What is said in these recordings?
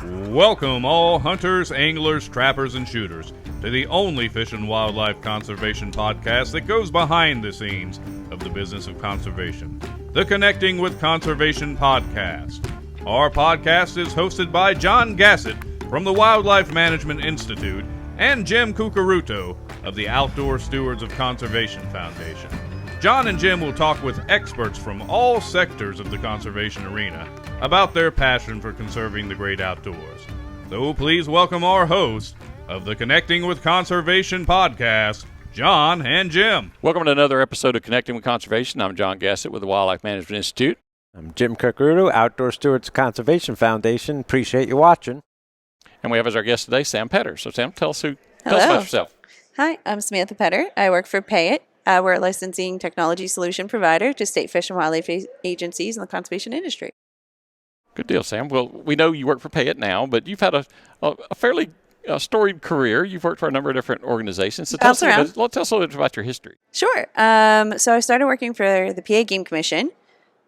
Welcome all hunters, anglers, trappers, and shooters to the only fish and wildlife conservation podcast that goes behind the scenes of the business of conservation, the Connecting with Conservation podcast. Our podcast is hosted by John Gassett from the Wildlife Management Institute and Jim Cucaruto of the Outdoor Stewards of Conservation Foundation. John and Jim will talk with experts from all sectors of the conservation arena about their passion for conserving the great outdoors. So please welcome our hosts of the Connecting with Conservation podcast, John and Jim. Welcome to another episode of Connecting with Conservation. I'm John Gassett with the Wildlife Management Institute. I'm Jim Cucaruto, Outdoor Stewards Conservation Foundation. Appreciate you watching. And we have as our guest today, Sam Pedder. So Sam, tell us about yourself. Hi, I'm Samantha Pedder. I work for PayIt. We're a licensing technology solution provider to state fish and wildlife agencies in the conservation industry. Good deal, Sam. Well, we know you work for PayIt now, but you've had a fairly storied career. You've worked for a number of different organizations. So tell us a little bit about your history. Sure. So I started working for the PA Game Commission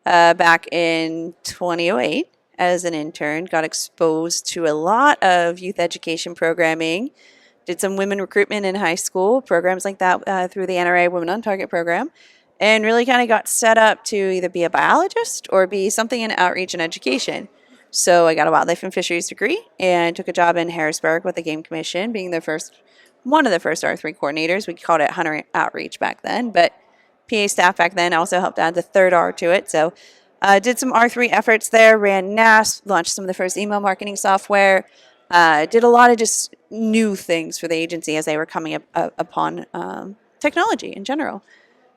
back in 2008 as an intern. Got exposed to a lot of youth education programming. Did some women recruitment in high school, programs like that through the NRA Women on Target program, and really kind of got set up to either be a biologist or be something in outreach and education. So I got a wildlife and fisheries degree and took a job in Harrisburg with the Game Commission, being one of the first R3 coordinators. We called it Hunter Outreach back then, but PA staff back then also helped add the third R to it. So did some R3 efforts there, ran NASP, launched some of the first email marketing software, did a lot of just new things for the agency as they were coming upon technology in general.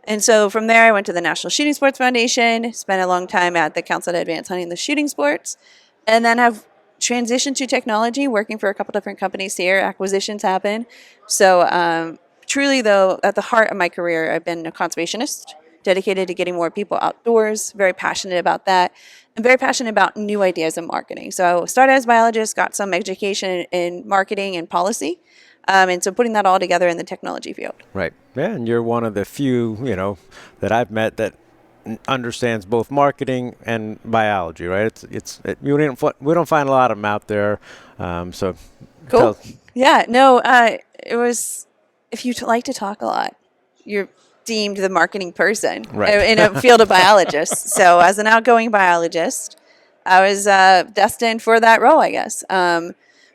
And so from there, I went to the National Shooting Sports Foundation, spent a long time at the Council to Advance Hunting the Shooting Sports, and then have transitioned to technology, working for a couple different companies here. Acquisitions happen. So truly, though, at the heart of my career, I've been a conservationist, dedicated to getting more people outdoors, very passionate about that, and very passionate about new ideas in marketing. So I started as a biologist, got some education in marketing and policy, and so putting that all together in the technology field. Right. Yeah, and you're one of the few, that I've met that understands both marketing and biology, right? We don't find a lot of them out there. So cool. It was, if you like to talk a lot, you're deemed the marketing person in a field of biologists. So as an outgoing biologist, I was destined for that role, I guess.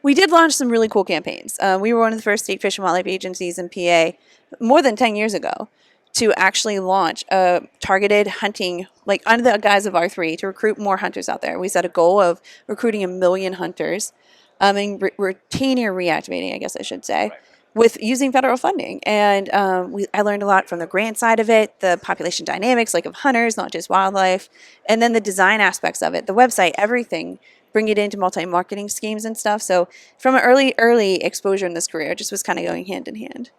We did launch some really cool campaigns. We were one of the first state fish and wildlife agencies in PA more than 10 years ago to actually launch a targeted hunting, like under the guise of R3, to recruit more hunters out there. We set a goal of recruiting 1 million hunters and retaining or reactivating, I guess I should say, with using federal funding. And I learned a lot from the grant side of it, the population dynamics, like of hunters, not just wildlife, and then the design aspects of it, the website, everything, bring it into multi-marketing schemes and stuff. So from an early exposure in this career, it just was kind of going hand in hand.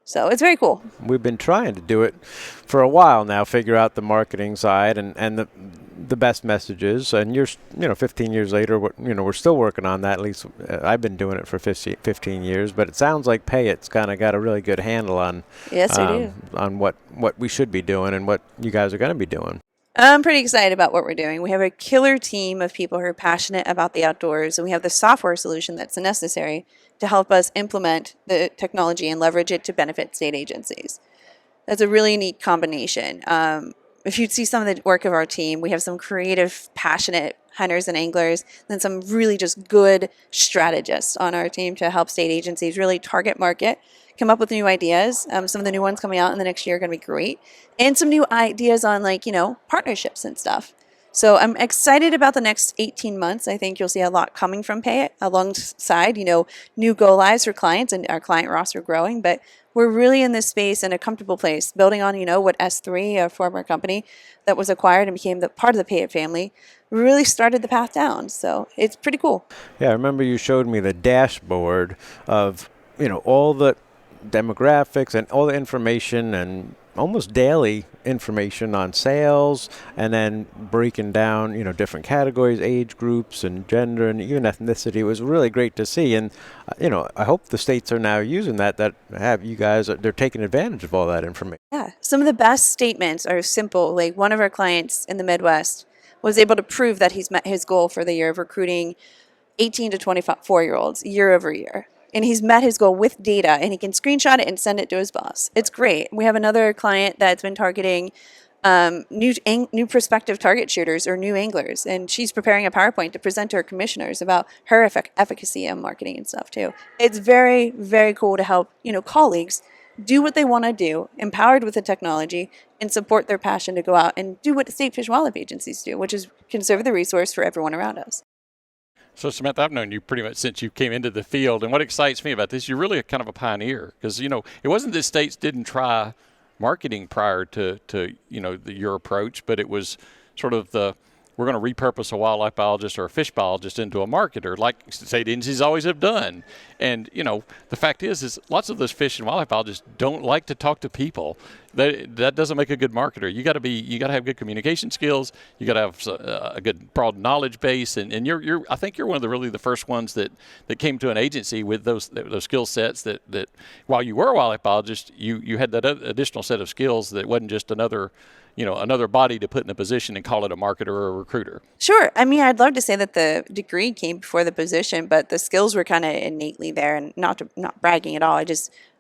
So it's very cool. We've been trying to do it for a while now, figure out the marketing side and the best messages. And 15 years later, we're still working on that. At least I've been doing it for 15 years. But it sounds like PayIt's kind of got a really good handle on on what we should be doing and what you guys are going to be doing. I'm pretty excited about what we're doing. We have a killer team of people who are passionate about the outdoors, and we have the software solution that's necessary to help us implement the technology and leverage it to benefit state agencies. That's a really neat combination. If you'd see some of the work of our team, we have some creative, passionate hunters and anglers, then some really just good strategists on our team to help state agencies really target market, come up with new ideas. Some of the new ones coming out in the next year are going to be great. And some new ideas on partnerships and stuff. So I'm excited about the next 18 months. I think you'll see a lot coming from PayIt alongside, new go lives for clients and our client roster growing. But we're really in this space in a comfortable place, building on, what S3, a former company that was acquired and became part of the PayIt family, really started the path down. So it's pretty cool. Yeah, I remember you showed me the dashboard of, all the demographics and all the information and almost daily information on sales, and then breaking down, different categories, age groups, and gender, and even ethnicity. It was really great to see, and I hope the states are now using that have you guys. They're taking advantage of all that information. Yeah, some of the best statements are simple. Like one of our clients in the Midwest was able to prove that he's met his goal for the year of recruiting 18 to 24-year-olds year over year. And he's met his goal with data, and he can screenshot it and send it to his boss. It's great. We have another client that's been targeting new prospective target shooters or new anglers, and she's preparing a PowerPoint to present to her commissioners about her efficacy on marketing and stuff too. It's very, very cool to help colleagues do what they want to do, empowered with the technology, and support their passion to go out and do what state fish and wildlife agencies do, which is conserve the resource for everyone around us. So, Samantha, I've known you pretty much since you came into the field, and what excites me about this, you're really kind of a pioneer, because, it wasn't that states didn't try marketing prior to your approach, but it was sort of we're going to repurpose a wildlife biologist or a fish biologist into a marketer, like state agencies always have done. And, the fact is lots of those fish and wildlife biologists don't like to talk to people. That doesn't make a good marketer. You got to have good communication skills. You got to have a good broad knowledge base. And I think you're one of the first ones that came to an agency with those skill sets that while you were a wildlife biologist, you had that additional set of skills that wasn't just another body to put in a position and call it a marketer or a recruiter. Sure. I mean, I'd love to say that the degree came before the position, but the skills were kind of innately there, and not bragging at all.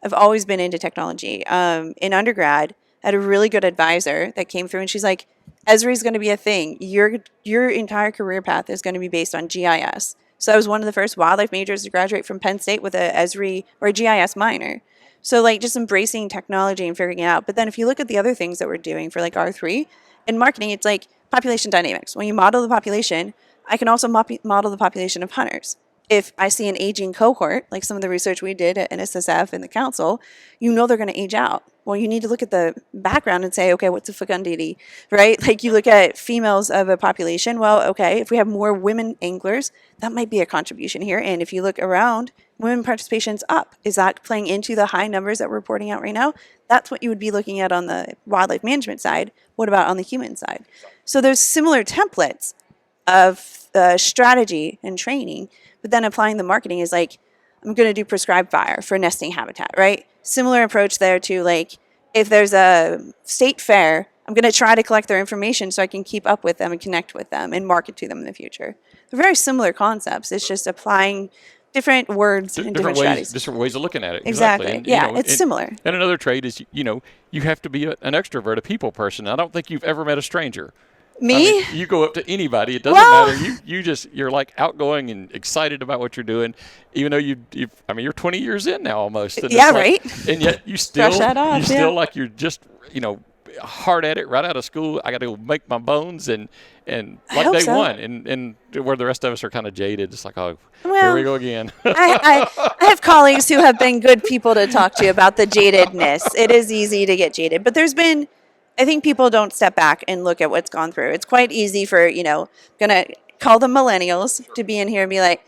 I've always been into technology. In undergrad, I had a really good advisor that came through, and she's like, Esri is going to be a thing. Your entire career path is going to be based on GIS. So I was one of the first wildlife majors to graduate from Penn State with a Esri or a GIS minor. So just embracing technology and figuring it out. But then if you look at the other things that we're doing for R3 in marketing, it's like population dynamics. When you model the population, I can also model the population of hunters. If I see an aging cohort, like some of the research we did at NSSF and the council, they're going to age out. Well, you need to look at the background and say, okay, what's the fecundity, right? You look at females of a population. Well, okay, if we have more women anglers, that might be a contribution here. And if you look around, women participation's up. Is that playing into the high numbers that we're reporting out right now? That's what you would be looking at on the wildlife management side. What about on the human side? So there's similar templates of strategy and training, but then applying the marketing is I'm going to do prescribed fire for nesting habitat, right? Similar approach there to if there's a state fair, I'm going to try to collect their information so I can keep up with them and connect with them and market to them in the future. They're very similar concepts. It's just applying different words and different strategies. Different ways of looking at it. Exactly. And, it's similar. And another trait is, you have to be an extrovert, a people person. I don't think you've ever met a stranger. Me? You go up to anybody. It doesn't matter. You're outgoing and excited about what you're doing, even though you're 20 years in now almost. And right. And yet you still, you're just, hard at it right out of school. I got to go make my bones and like day one. And where the rest of us are kind of jaded. It's here we go again. I have colleagues who have been good people to talk to about the jadedness. It is easy to get jaded, but I think people don't step back and look at what's gone through. It's quite easy for, going to call them millennials to be in here and be like,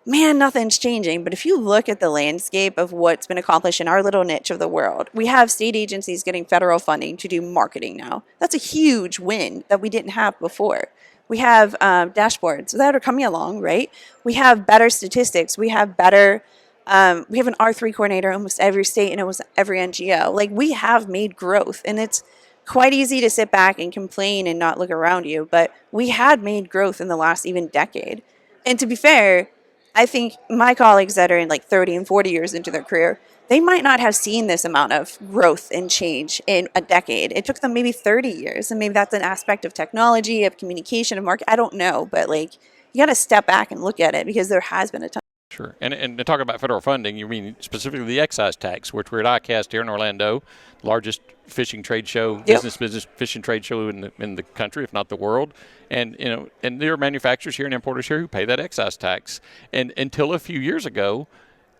man, nothing's changing. But if you look at the landscape of what's been accomplished in our little niche of the world, we have state agencies getting federal funding to do marketing now. That's a huge win that we didn't have before. We have dashboards that are coming along, right? We have better statistics. We have better... we have an R3 coordinator in almost every state and almost every NGO. We have made growth, and it's quite easy to sit back and complain and not look around you, but we had made growth in the last even decade. And to be fair, I think my colleagues that are in 30 and 40 years into their career, they might not have seen this amount of growth and change in a decade. It took them maybe 30 years, and maybe that's an aspect of technology, of communication, of market. I don't know, but you got to step back and look at it because there has been a ton. Sure. And to talk about federal funding, you mean specifically the excise tax, which we're at ICAST here in Orlando, largest fishing trade show, business fishing trade show in the country, if not the world. And, and there are manufacturers here and importers here who pay that excise tax. And until a few years ago,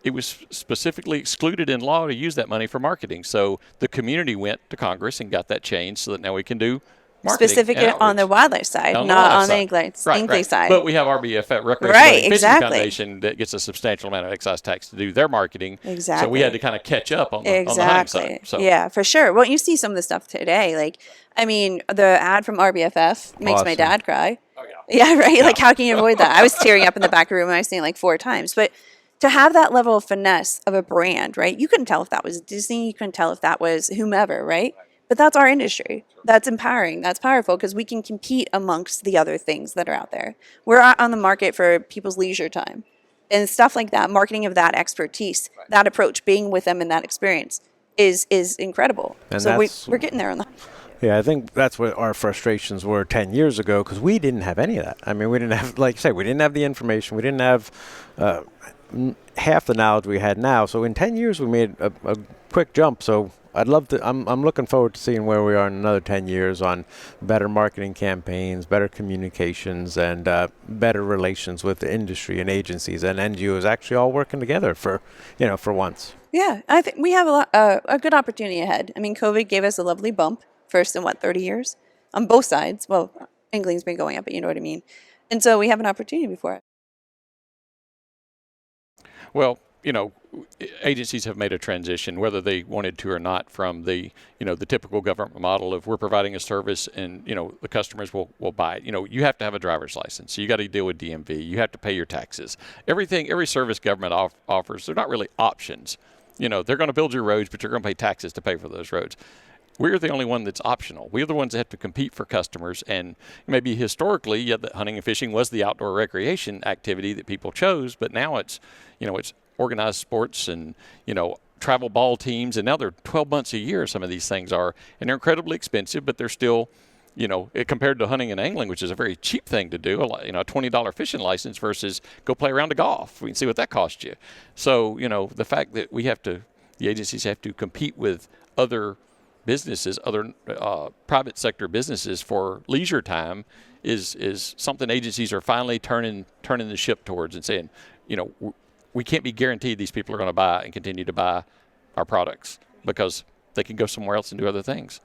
it was specifically excluded in law to use that money for marketing. So the community went to Congress and got that changed so that now we can do specifically on the wildlife side, not on the English side. But we have RBF, Recreation Fishing Foundation, that gets a substantial amount of excise tax to do their marketing. Exactly. So we had to kind of catch up on the hunting side. So. Yeah, for sure. Well, you see some of the stuff today. The ad from RBFF makes my dad cry. Oh, yeah. Yeah, right? Yeah. How can you avoid that? I was tearing up in the back room and I was seeing 4 times. But to have that level of finesse of a brand, right? You couldn't tell if that was Disney. You couldn't tell if that was whomever, right? But that's our industry. That's empowering. That's powerful because we can compete amongst the other things that are out there. We're out on the market for people's leisure time and stuff like that. Marketing of that expertise, that approach, being with them in that experience is incredible. And so we're getting there on the. Yeah, I think that's what our frustrations were 10 years ago, because we didn't have any of that. I mean, we didn't have, like you say, we didn't have the information. We didn't have half the knowledge we had now. So in 10 years, we made a quick jump. So I'd love to, I'm looking forward to seeing where we are in another 10 years on better marketing campaigns, better communications, and better relations with the industry and agencies and NGOs actually all working together for once. Yeah, I think we have a good opportunity ahead. I mean, COVID gave us a lovely bump. First in 30 years on both sides. Well, angling's been going up, but you know what I mean. And so we have an opportunity before it. Well, agencies have made a transition, whether they wanted to or not, from the typical government model of we're providing a service and, the customers will buy it. You have to have a driver's license. So you got to deal with DMV. You have to pay your taxes. Every service government offers, they're not really options. They're going to build your roads, but you're going to pay taxes to pay for those roads. We're the only one that's optional. We're the ones that have to compete for customers. And maybe historically, hunting and fishing was the outdoor recreation activity that people chose, but now it's organized sports and, travel ball teams. And now they're 12 months a year, some of these things are. And they're incredibly expensive, but they're still, compared to hunting and angling, which is a very cheap thing to do, a $20 fishing license versus go play around a golf. We can see what that costs you. So, the fact that the agencies have to compete with other businesses, other private sector businesses for leisure time is something agencies are finally turning the ship towards and saying, we can't be guaranteed these people are going to buy and continue to buy our products because they can go somewhere else and do other things.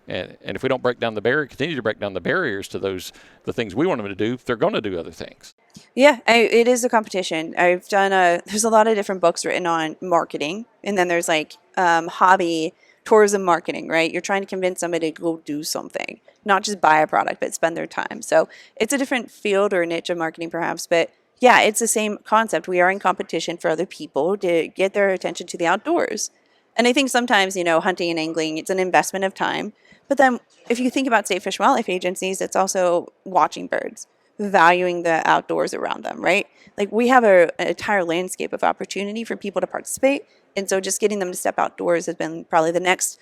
And if we don't continue to break down the barriers to the things we want them to do, they're going to do other things. Yeah, it is a competition. I've done there's a lot of different books written on marketing, and then there's hobby tourism marketing, right? You're trying to convince somebody to go do something, not just buy a product, but spend their time. So it's a different field or niche of marketing perhaps, but yeah, it's the same concept. We are in competition for other people to get their attention to the outdoors. And I think sometimes, hunting and angling, it's an investment of time. But then if you think about state fish and wildlife agencies, it's also watching birds, valuing the outdoors around them, right? Like we have an entire landscape of opportunity for people to participate. And so just getting them to step outdoors has been probably the next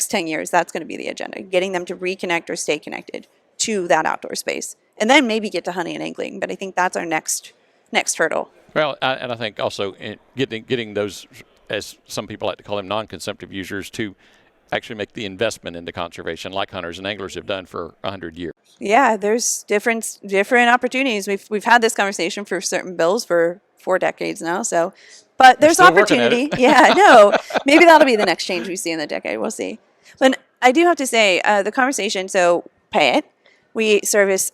10 years, that's going to be the agenda, getting them to reconnect or stay connected to that outdoor space. And then maybe get to hunting and angling. But I think that's our next hurdle. Well, and I think also getting those, as some people like to call them, non-consumptive users to actually make the investment into conservation like hunters and anglers have done for 100 years. Yeah, there's different opportunities. We've had this conversation for certain bills for 4 decades now. So, but there's opportunity. Yeah, no, maybe that'll be the next change we see in the decade. We'll see. But I do have to say the conversation. So, PayIt. We service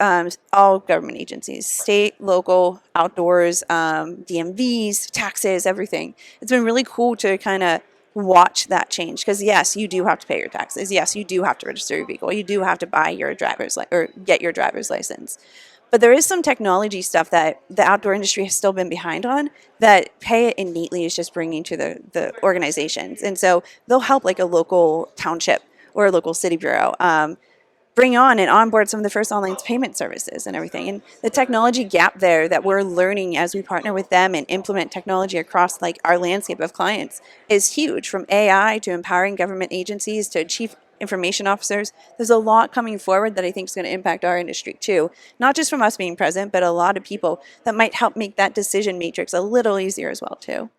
all government agencies, state, local, outdoors, DMVs, taxes, everything. It's been really cool to kind of watch that change because yes, you do have to pay your taxes. Yes, you do have to register your vehicle. You do have to buy your or get your driver's license. But there is some technology stuff that the outdoor industry has still been behind on that PayIt innately is just bringing to the organizations. And so they'll help like a local township or a local city bureau bring on and onboard some of the first online payment services and everything. And the technology gap there that we're learning as we partner with them and implement technology across like our landscape of clients is huge, from AI to empowering government agencies to chief information officers. There's a lot coming forward that I think is going to impact our industry too. Not just from us being present, but a lot of people that might help make that decision matrix a little easier as well too.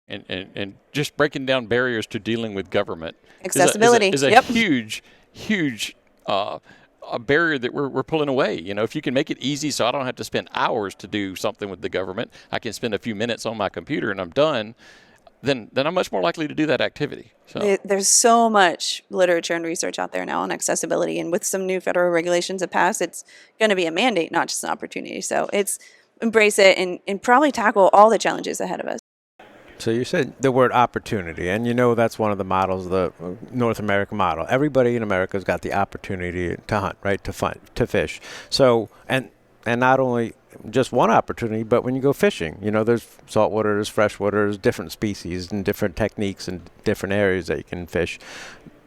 And just breaking down barriers to dealing with government. Accessibility is a huge a barrier that we're pulling away. If you can make it easy so I don't have to spend hours to do something with the government, I can spend a few minutes on my computer and I'm done, then I'm much more likely to do that activity. So there's so much literature and research out there now on accessibility, and with some new federal regulations that pass, it's going to be a mandate, not just an opportunity. So it's embrace it and probably tackle all the challenges ahead of us. So you said the word opportunity, and that's one of the models, the North American model. Everybody in America's got the opportunity to hunt, right, to fish. So, and not only just one opportunity, but when you go fishing, there's saltwater, there's freshwater, there's different species and different techniques and different areas that you can fish.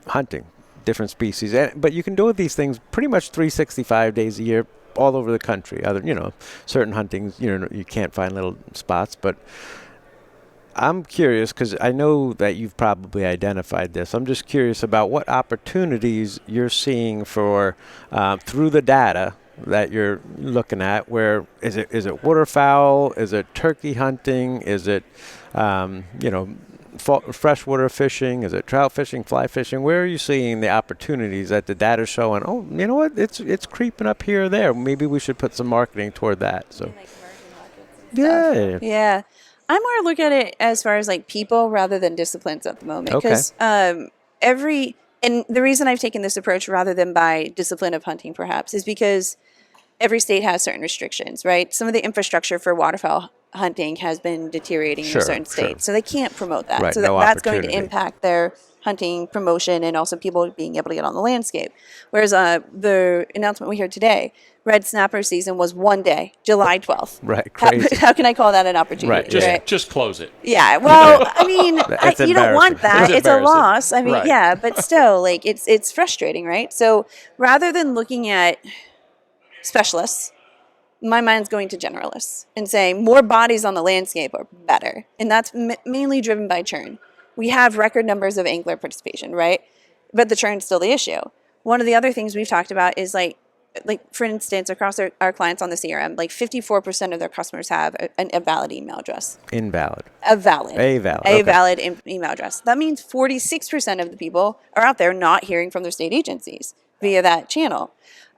Hunting, different species. But you can do these things pretty much 365 days a year all over the country. Other, certain huntings, you can't find little spots. But I'm curious because I know that you've probably identified this. I'm just curious about what opportunities you're seeing for through the data that you're looking at. Where is it waterfowl? Is it turkey hunting? Is it freshwater fishing? Is it trout fishing, fly fishing? Where are you seeing the opportunities that the data showing? Oh, you know what? It's creeping up here or there. Maybe we should put some marketing toward that. So, yeah. I'm more look at it as far as like people rather than disciplines at the moment. Because and the reason I've taken this approach rather than by discipline of hunting perhaps is because every state has certain restrictions, right? Some of the infrastructure for waterfowl hunting has been deteriorating in certain states. So they can't promote that. Right, so that's going to impact their hunting promotion and also people being able to get on the landscape. Whereas the announcement we heard today, red snapper season was one day, July 12th. Right, crazy. How can I call that an opportunity? Right, just close it. Yeah, well, I mean, you don't want that. It's a loss. I mean, right. yeah, but still, like, it's frustrating, right? So rather than looking at specialists, my mind's going to generalists and saying more bodies on the landscape are better. And that's mainly driven by churn. We have record numbers of angler participation, right? But the churn's still the issue. One of the other things we've talked about is like for instance, across our clients on the CRM, like 54% of their customers have a valid email address. Invalid. A valid Okay. email address. That means 46% of the people are out there not hearing from their state agencies via that channel.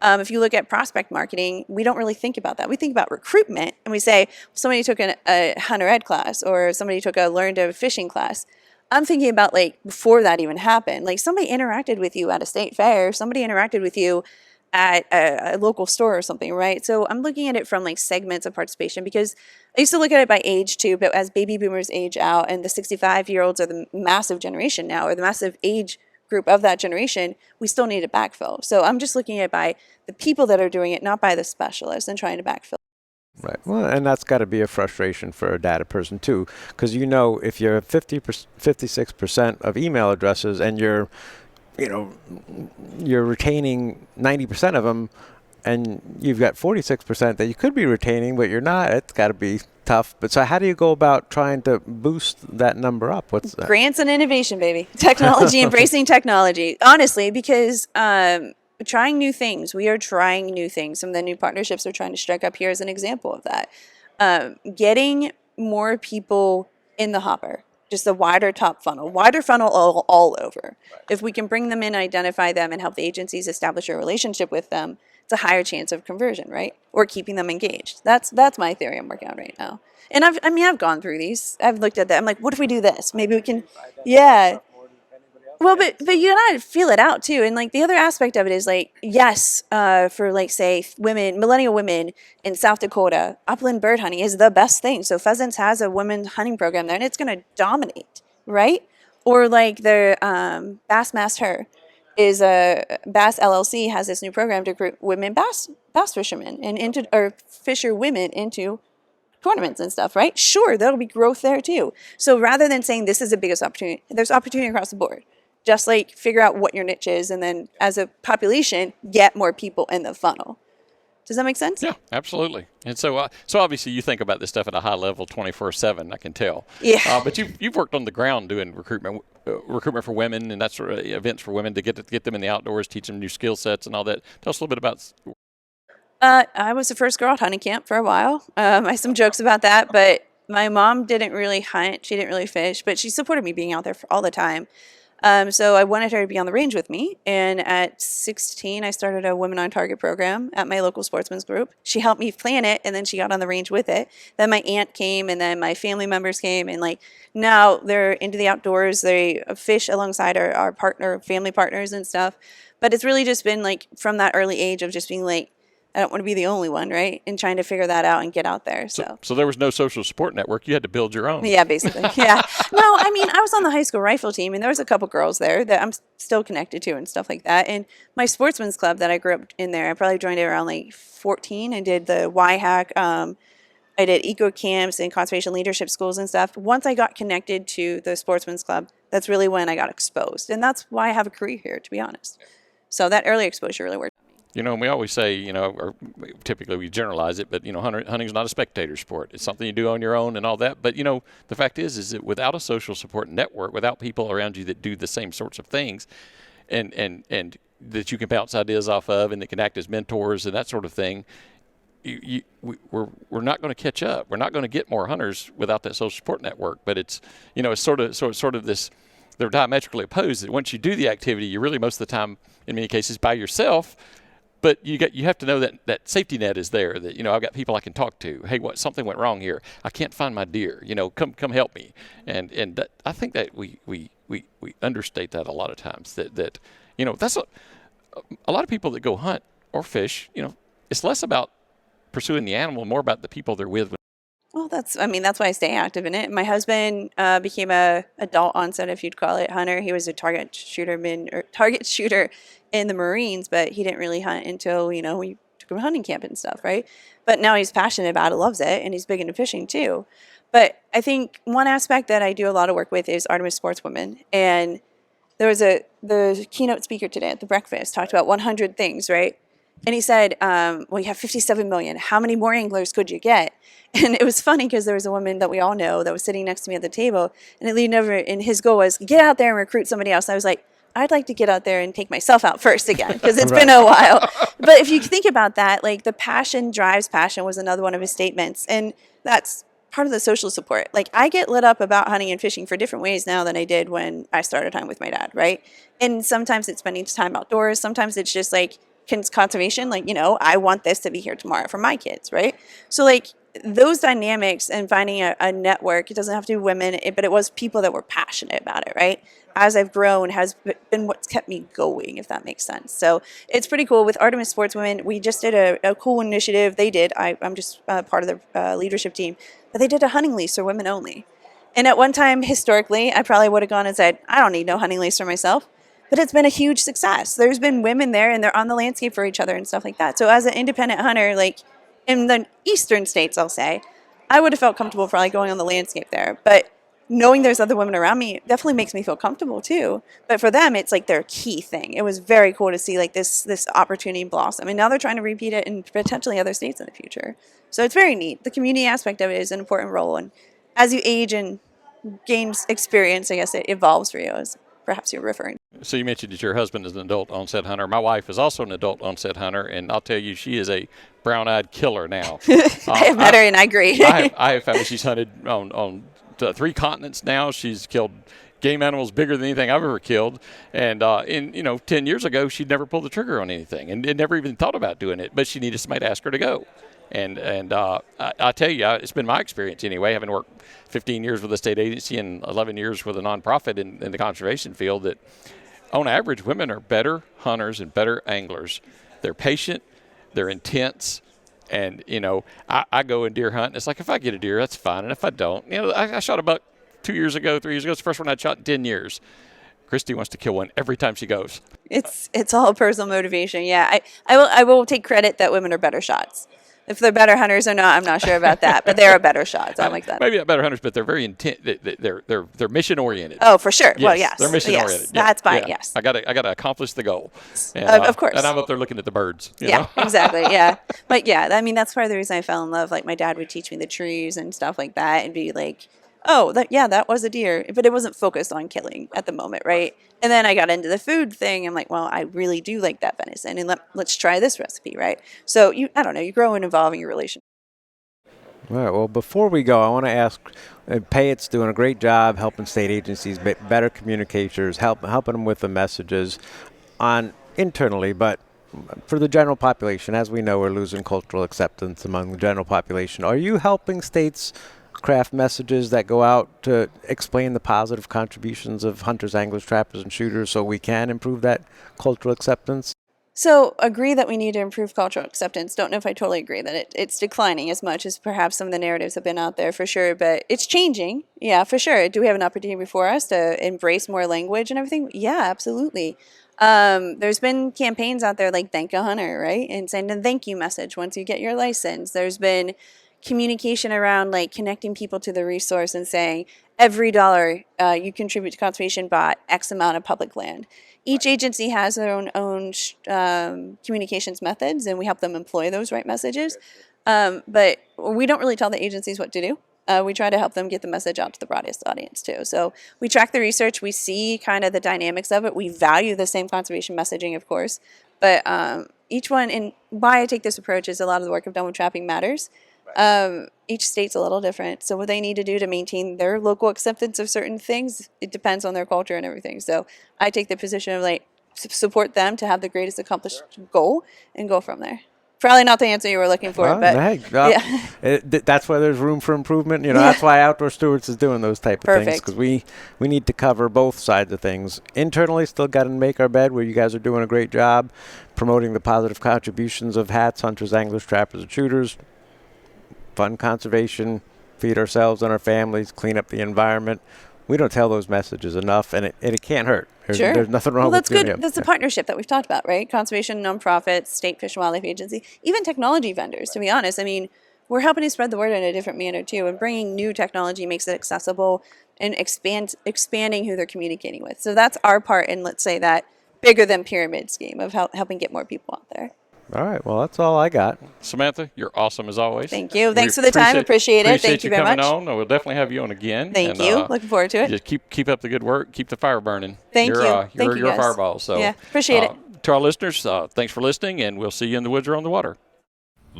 If you look at prospect marketing, we don't really think about that. We think about recruitment, and we say somebody took a hunter ed class or somebody took a learned a fishing class. I'm thinking about like before that even happened. Like somebody interacted with you at a state fair, somebody interacted with you at a local store or something, right? So I'm looking at it from like segments of participation because I used to look at it by age too, but as baby boomers age out and the 65-year-olds are the massive generation now, or the massive age group of that generation, we still need to backfill. So I'm just looking at it by the people that are doing it, not by the specialists, and trying to backfill. Right. Well, and that's got to be a frustration for a data person too, because if you're 56% of email addresses and you're retaining 90% of them, and you've got 46% that you could be retaining, but you're not. It's got to be tough. But so how do you go about trying to boost that number up? What's that? Grants and innovation, baby. Technology, embracing technology. Honestly, because trying new things. We are trying new things. Some of the new partnerships we're trying to strike up here is an example of that. Getting more people in the hopper. Just a wider funnel all over. Right. If we can bring them in, identify them, and help the agencies establish a relationship with them, it's a higher chance of conversion, right? Or keeping them engaged. That's my theory I'm working on right now. And I've gone through these. I've looked at that. I'm like, what if we do this? Maybe we can, yeah. Well, but you gotta feel it out too. And like the other aspect of it is like, yes, for like say millennial women in South Dakota, upland bird hunting is the best thing. So Pheasants has a women's hunting program there and it's gonna dominate, right? Or like the Bassmaster is Bass LLC has this new program to recruit women bass fishermen and fisher women into tournaments and stuff, right? Sure, there'll be growth there too. So rather than saying this is the biggest opportunity, there's opportunity across the board. Just like figure out what your niche is and then as a population, get more people in the funnel. Does that make sense? Yeah, absolutely. And so obviously you think about this stuff at a high level 24/7, I can tell. Yeah. But you've worked on the ground doing recruitment for women and that sort of events for women to get them in the outdoors, teach them new skill sets and all that. Tell us a little bit about. I was the first girl at hunting camp for a while. I have some jokes about that, but my mom didn't really hunt. She didn't really fish, but she supported me being out there all the time. So I wanted her to be on the range with me. And at 16, I started a Women on Target program at my local sportsman's group. She helped me plan it, and then she got on the range with it. Then my aunt came, and then my family members came. And like now they're into the outdoors. They fish alongside our family partners and stuff. But it's really just been like from that early age of just being like, I don't want to be the only one, right? And trying to figure that out and get out there. So there was no social support network. You had to build your own. Yeah, basically. Yeah. No, I mean, I was on the high school rifle team, and there was a couple girls there that I'm still connected to and stuff like that. And my sportsman's club that I grew up in there, I probably joined it around like 14 and did the Y-Hack. I I did eco camps and conservation leadership schools and stuff. Once I got connected to the Sportsman's Club, that's really when I got exposed. And that's why I have a career here, to be honest. So that early exposure really worked. You know, and we always say, you know, or typically we generalize it, but, you know, hunting's not a spectator sport. It's something you do on your own and all that. But, you know, the fact is that without a social support network, without people around you that do the same sorts of things and that you can bounce ideas off of and that can act as mentors and that sort of thing, we're not going to catch up. We're not going to get more hunters without that social support network. But it's, you know, it's sort of this, they're diametrically opposed. That once you do the activity, you're really most of the time, in many cases, by yourself. But you have to know that safety net is there. That, you know, I've got people I can talk to. Hey, something went wrong here. I can't find my deer. You know, come help me. And that, I think that we understate that a lot of times. That you know, that's a lot of people that go hunt or fish. You know, it's less about pursuing the animal, more about the people they're with. Well, that's why I stay active in it. My husband became a adult onset, if you'd call it, hunter. He was a target shooter in the Marines, but he didn't really hunt until, you know, we took him hunting camp and stuff, right? But now he's passionate about it, loves it, and he's big into fishing too. But I think one aspect that I do a lot of work with is Artemis Sportswomen. And there was the keynote speaker today at the breakfast talked about 100 things, right? And he said, well, you have 57 million. How many more anglers could you get? And it was funny because there was a woman that we all know that was sitting next to me at the table. And it leaned over, and his goal was, get out there and recruit somebody else. And I was like, I'd like to get out there and take myself out first again because it's been a while. But if you think about that, like the passion drives passion was another one of his statements. And that's part of the social support. Like I get lit up about hunting and fishing for different ways now than I did when I started hunting with my dad, right? And sometimes it's spending time outdoors. Sometimes it's just like conservation. Like, you know, I want this to be here tomorrow for my kids, right? So like those dynamics and finding a network, it doesn't have to be women, but it was people that were passionate about it, right? As I've grown has been what's kept me going, if that makes sense. So it's pretty cool. With Artemis Sportswomen, we just did a cool initiative. They did. I'm just part of the leadership team. But they did a hunting lease for women only. And at one time, historically, I probably would have gone and said, I don't need no hunting lease for myself. But it's been a huge success. There's been women there, and they're on the landscape for each other and stuff like that. So as an independent hunter, like in the eastern states, I'll say, I would have felt comfortable probably going on the landscape there. But knowing there's other women around me definitely makes me feel comfortable too. But for them, it's like their key thing. It was very cool to see like this opportunity blossom. And now they're trying to repeat it in potentially other states in the future. So it's very neat. The community aspect of it is an important role. And as you age and gain experience, I guess it evolves for you, as perhaps you're referring. So you mentioned that your husband is an adult onset hunter. My wife is also an adult onset hunter, and I'll tell you, she is a brown-eyed killer now. I have met her, and I agree. I have found she's hunted on 3 continents now. She's killed game animals bigger than anything I've ever killed. And 10 years ago, she'd never pulled the trigger on anything and never even thought about doing it. But she needed somebody to ask her to go. And I tell you, it's been my experience anyway, having worked 15 years with a state agency and 11 years with a nonprofit in the conservation field, that on average, women are better hunters and better anglers. They're patient, they're intense. And, you know, I go and deer hunt, and it's like, if I get a deer, that's fine. And if I don't, you know, I shot a buck 2 years ago, 3 years ago. It's the first one I'd shot in 10 years. Christy wants to kill one every time she goes. It's all personal motivation. Yeah, I will take credit that women are better shots. If they're better hunters or not, I'm not sure about that, but they're a better shot. So I like that. Maybe not better hunters, but they're very intent. They're mission oriented. Oh, for sure. Yes, well, yes, they're mission oriented. Yeah. That's fine. Yeah. Yes, I gotta accomplish the goal. And, of course. And I'm up there looking at the birds. You yeah, know? Exactly. Yeah, but yeah, I mean that's part of the reason I fell in love. Like my dad would teach me the trees and stuff like that, and be like, oh, that was a deer, but it wasn't focused on killing at the moment, right? And then I got into the food thing. I'm like, well, I really do like that venison, and let's try this recipe, right? So I don't know, you grow and evolve in your relationship. All right. Well, before we go, I want to ask, PayIt's doing a great job helping state agencies be better communicators, helping them with the messages on internally, but for the general population, as we know, we're losing cultural acceptance among the general population. Are you helping states craft messages that go out to explain the positive contributions of hunters, anglers, trappers, and shooters so we can improve that cultural acceptance? So agree that we need to improve cultural acceptance. Don't know if I totally agree that it's declining as much as perhaps some of the narratives have been out there for sure, but it's changing. Yeah, for sure. Do we have an opportunity before us to embrace more language and everything? Yeah, absolutely. There's been campaigns out there like Thank a Hunter, right? And send a thank you message once you get your license. There's been communication around like connecting people to the resource and saying every dollar you contribute to conservation bought X amount of public land. Each agency has their own communications methods, and we help them employ those right messages. But we don't really tell the agencies what to do. We try to help them get the message out to the broadest audience too. So we track the research, we see kind of the dynamics of it. We value the same conservation messaging, of course, but each one, and why I take this approach is a lot of the work I've done with trapping matters. Each state's a little different. So what they need to do to maintain their local acceptance of certain things, it depends on their culture and everything. So I take the position of like support them to have the greatest accomplished goal and go from there. Probably not the answer you were looking for, but yeah. That's why there's room for improvement. That's why Outdoor Stewards is doing those type of things, because we need to cover both sides of things. Internally, still got to make our bed, where you guys are doing a great job promoting the positive contributions of hats, hunters, anglers, trappers, and shooters, fund conservation, feed ourselves and our families, clean up the environment. We don't tell those messages enough, and it can't hurt. There's nothing wrong with that's doing good. it. That's a partnership that we've talked about, right? Conservation, nonprofits, state fish and wildlife agency, even technology vendors, to be honest. I mean, we're helping to spread the word in a different manner, too, and bringing new technology makes it accessible and expanding who they're communicating with. So that's our part in, let's say, that bigger than pyramid scheme of helping get more people out there. All right. Well, that's all I got. Samantha, you're awesome as always. Thank you. Thanks for the time. Appreciate it. Thank you very much. Appreciate you coming on. We'll definitely have you on again. Thank you. Looking forward to it. Just keep up the good work. Keep the fire burning. Thank you. You're guys. a fireball. So yeah, appreciate it. To our listeners, thanks for listening, and we'll see you in the woods or on the water.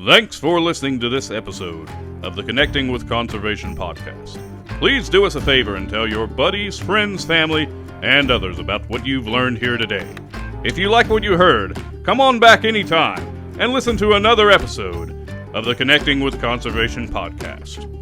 Thanks for listening to this episode of the Connecting with Conservation podcast. Please do us a favor and tell your buddies, friends, family, and others about what you've learned here today. If you like what you heard, come on back anytime and listen to another episode of the Connecting with Conservation podcast.